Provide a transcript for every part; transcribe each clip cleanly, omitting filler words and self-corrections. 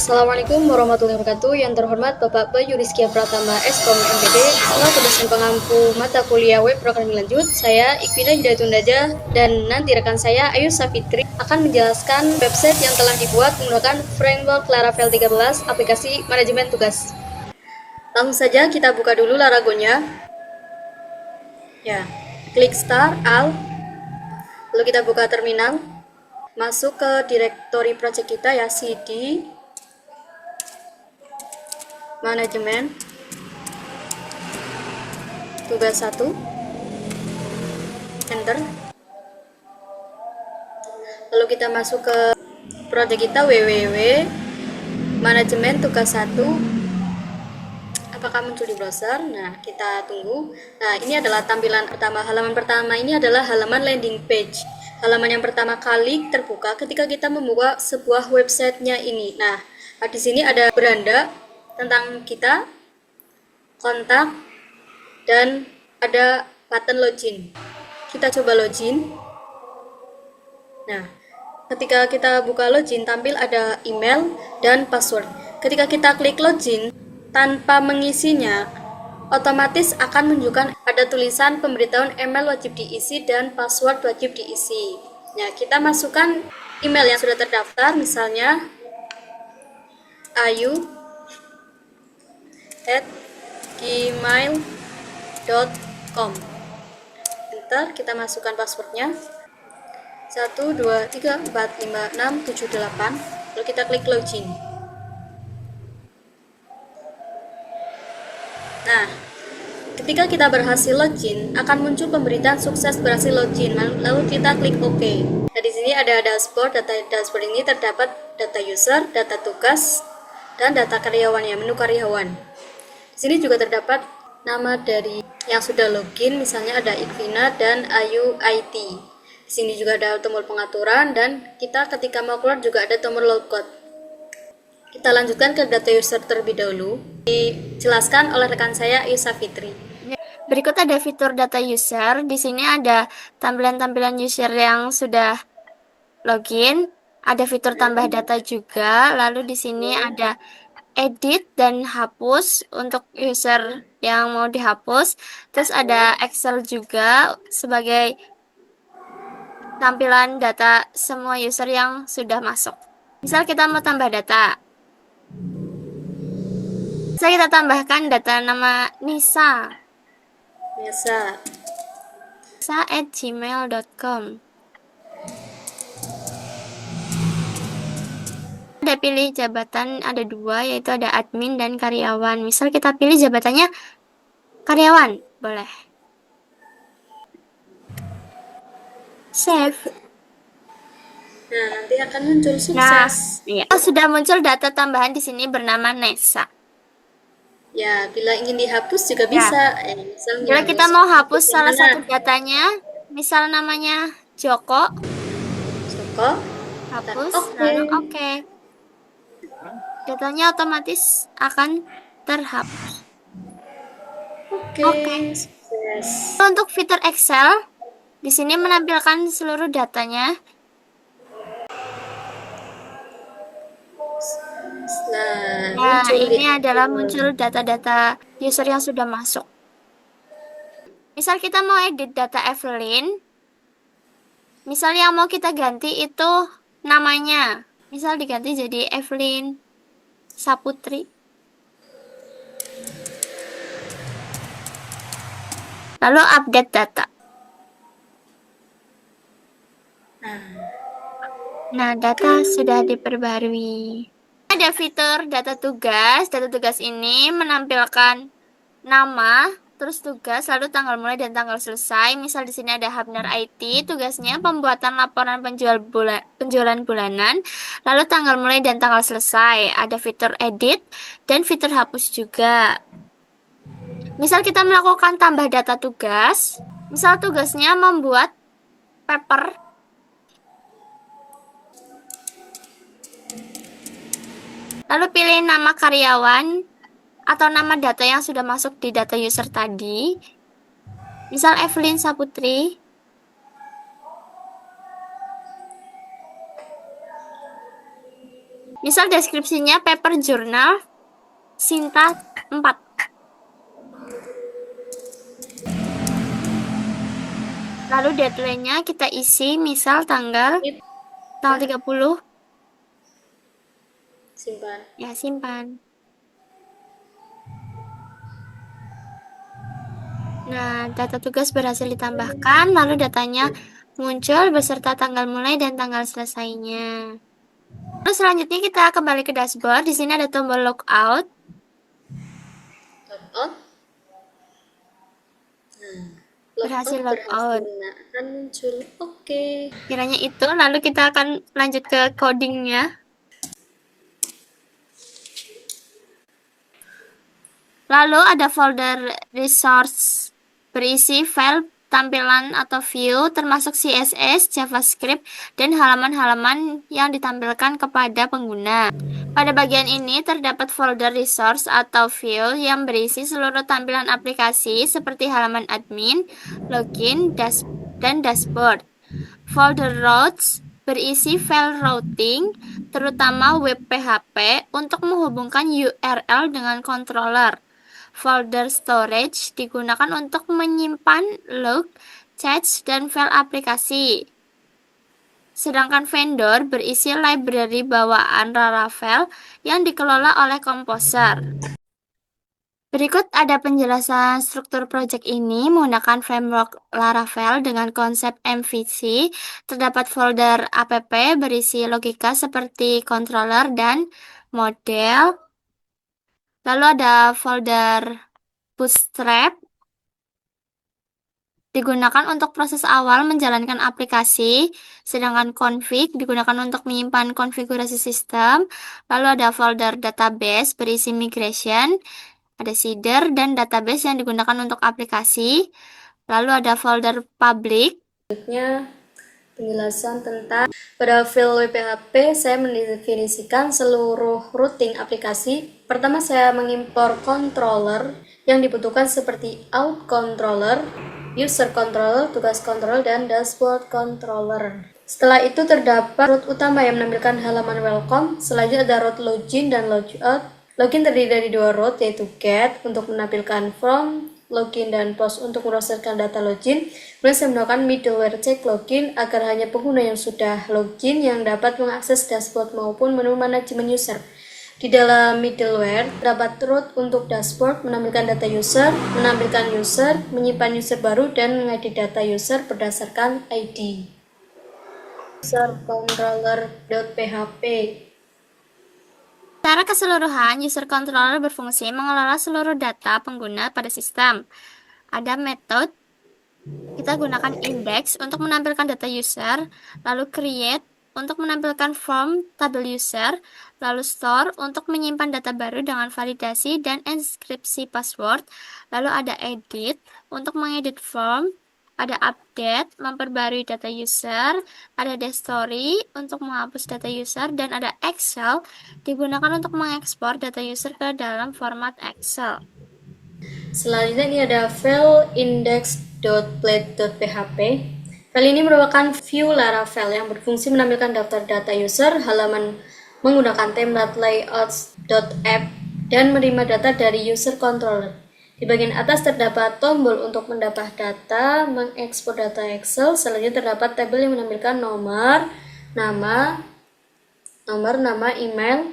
Assalamualaikum warahmatullahi wabarakatuh. Yang terhormat Bapak Bayu Rizkia Pratama, Eskom MPD, selaku dosen pengampu mata kuliah web programming lanjut, saya Ikvina Hidayatun dan nanti rekan saya Ayu Safitri akan menjelaskan website yang telah dibuat menggunakan framework Laravel 13 aplikasi manajemen tugas. Langsung saja kita buka dulu Laragonya. Ya, klik Start, Alt, lalu kita buka terminal, masuk ke direktori project kita ya, cd manajemen tugas 1, enter. Lalu kita masuk ke project kita www manajemen tugas 1. Apakah muncul di browser? Nah, kita tunggu. Nah, ini adalah tampilan pertama. Halaman pertama ini adalah halaman landing page. Halaman yang pertama kali terbuka ketika kita membuka sebuah websitenya ini. Nah, di sini ada beranda tentang kita, kontak, dan ada button login. Kita coba login. Nah, ketika kita buka login, tampil ada email dan password. Ketika kita klik login, tanpa mengisinya, otomatis akan menunjukkan ada tulisan pemberitahuan email wajib diisi dan password wajib diisi. Nah, kita masukkan email yang sudah terdaftar, misalnya ayu@gmail.com. Enter, kita masukkan passwordnya 1, 2, 3, 4, 5, 6, 7, 8. Lalu kita klik login. Nah, ketika kita berhasil login, akan muncul pemberitaan sukses berhasil login. Lalu kita klik OK. Nah, di sini ada dashboard. Dashboard ini terdapat data user, data tugas, dan data karyawan, ya, menu karyawan. Di sini juga terdapat nama dari yang sudah login, misalnya ada Ikvina dan Ayu IT. Di sini juga ada tombol pengaturan, dan kita ketika mau keluar juga ada tombol logout. Kita lanjutkan ke data user terlebih dahulu. Dijelaskan oleh rekan saya Ayu Safitri. Berikut ada fitur data user. Di sini ada tampilan-tampilan user yang sudah login. Ada fitur tambah data juga. Lalu di sini ada edit dan hapus untuk user yang mau dihapus. Terus ada Excel juga sebagai tampilan data semua user yang sudah masuk. Misal kita mau tambah data. Bisa kita tambahkan data nama Nisa. Nisa@gmail.com. Ada pilih jabatan, ada 2, yaitu ada admin dan karyawan. Misal kita pilih jabatannya karyawan, boleh. Save. Nah, nanti akan muncul sukses. Nah, iya. Sudah muncul data tambahan di sini bernama Nesa. Ya, bila ingin dihapus juga bisa. Bila kita mau hapus salah satu datanya, misal namanya Joko, hapus, lalu oke. Datanya otomatis akan terhapus. Oke. Untuk fitur Excel, di sini menampilkan seluruh datanya. Nah, ini adalah muncul data-data user yang sudah masuk. Misal kita mau edit data Evelyn, misal yang mau kita ganti itu namanya, misal diganti jadi Evelyn Saputri. Lalu update data. Nah, data sudah diperbarui. Ada fitur data tugas. Data tugas ini menampilkan nama, terus tugas, lalu tanggal mulai dan tanggal selesai. Misal di sini ada Habnar IT, tugasnya pembuatan laporan penjualan bulanan, lalu tanggal mulai dan tanggal selesai. Ada fitur edit dan fitur hapus juga. Misal kita melakukan tambah data tugas, misal tugasnya membuat paper. Lalu pilih nama karyawan atau nama data yang sudah masuk di data user tadi. Misal Evelyn Saputri. Misal deskripsinya paper jurnal Sinta 4. Lalu deadline-nya kita isi misal tanggal 30. Simpan. Ya, simpan. Nah, data tugas berhasil ditambahkan, lalu datanya muncul beserta tanggal mulai dan tanggal selesainya. Terus selanjutnya kita kembali ke dashboard. Di sini ada tombol logout. Logout. Nah, Berhasil logout logout. Nah, akan muncul. Oke. Kiranya itu, lalu kita akan lanjut ke codingnya. Lalu ada folder resource berisi file tampilan atau view termasuk CSS, JavaScript, dan halaman-halaman yang ditampilkan kepada pengguna. Pada bagian ini terdapat folder resource atau view yang berisi seluruh tampilan aplikasi seperti halaman admin, login, dan dashboard. Folder routes berisi file routing, terutama web PHP untuk menghubungkan URL dengan controller. Folder storage digunakan untuk menyimpan log, cache, dan file aplikasi. Sedangkan vendor berisi library bawaan Laravel yang dikelola oleh Composer. Berikut ada penjelasan struktur project ini menggunakan framework Laravel dengan konsep MVC. Terdapat folder app berisi logika seperti controller dan model. Lalu ada folder Bootstrap digunakan untuk proses awal menjalankan aplikasi, sedangkan config digunakan untuk menyimpan konfigurasi sistem. Lalu ada folder database berisi migration, ada seeder dan database yang digunakan untuk aplikasi. Lalu ada folder public. Selanjutnya penjelasan tentang pada file WPHP saya mendefinisikan seluruh routing aplikasi. Pertama saya mengimpor controller yang dibutuhkan seperti out controller, user controller, tugas controller, dan dashboard controller. Setelah itu terdapat route utama yang menampilkan halaman welcome. Selanjutnya ada route login dan logout. Login terdiri dari dua route yaitu get untuk menampilkan form login dan post untuk merosotkan data login. Kemudian saya menggunakan middleware check login agar hanya pengguna yang sudah login yang dapat mengakses dashboard maupun menu manajemen user. Di dalam middleware terdapat route untuk dashboard, menampilkan data user, menampilkan user, menyimpan user baru, dan mengedit data user berdasarkan ID. User controller.php. Secara keseluruhan, user controller berfungsi mengelola seluruh data pengguna pada sistem. Ada metode, kita gunakan index untuk menampilkan data user, lalu create untuk menampilkan form tabel user, lalu store untuk menyimpan data baru dengan validasi dan enkripsi password, lalu ada edit untuk mengedit form, ada update memperbarui data user, ada destory untuk menghapus data user, dan ada Excel digunakan untuk mengekspor data user ke dalam format Excel. Selanjutnya ini ada file index.plate.php. File ini merupakan view Laravel yang berfungsi menampilkan daftar data user, halaman menggunakan template layouts.app, dan menerima data dari user controller. Di bagian atas terdapat tombol untuk mendapat data, mengekspor data Excel. Selanjutnya terdapat tabel yang menampilkan nomor, nama, email,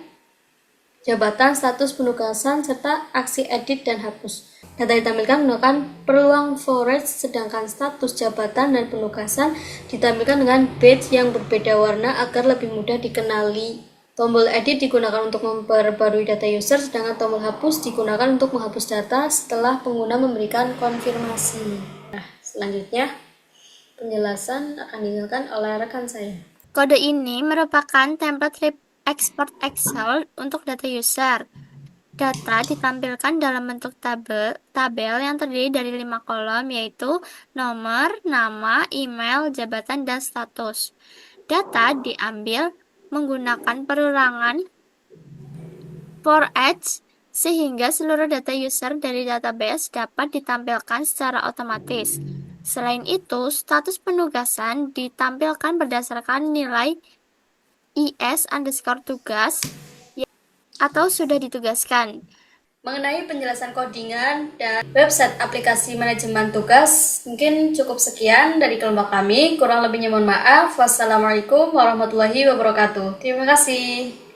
jabatan, status penugasan, serta aksi edit dan hapus. Data ditampilkan menggunakan peluang forage, sedangkan status jabatan dan penugasan ditampilkan dengan badge yang berbeda warna agar lebih mudah dikenali. Tombol edit digunakan untuk memperbarui data user, sedangkan tombol hapus digunakan untuk menghapus data setelah pengguna memberikan konfirmasi. Nah, selanjutnya penjelasan akan dijelaskan oleh rekan saya. Kode ini merupakan template export Excel untuk data user. Data ditampilkan dalam bentuk tabel yang terdiri dari 5 kolom, yaitu nomor, nama, email, jabatan, dan status. Data diambil menggunakan perulangan for each sehingga seluruh data user dari database dapat ditampilkan secara otomatis. Selain itu, status penugasan ditampilkan berdasarkan nilai is_tugas atau sudah ditugaskan. Mengenai penjelasan codingan dan website aplikasi manajemen tugas, mungkin cukup sekian dari kelompok kami. Kurang lebihnya mohon maaf. Wassalamualaikum warahmatullahi wabarakatuh. Terima kasih.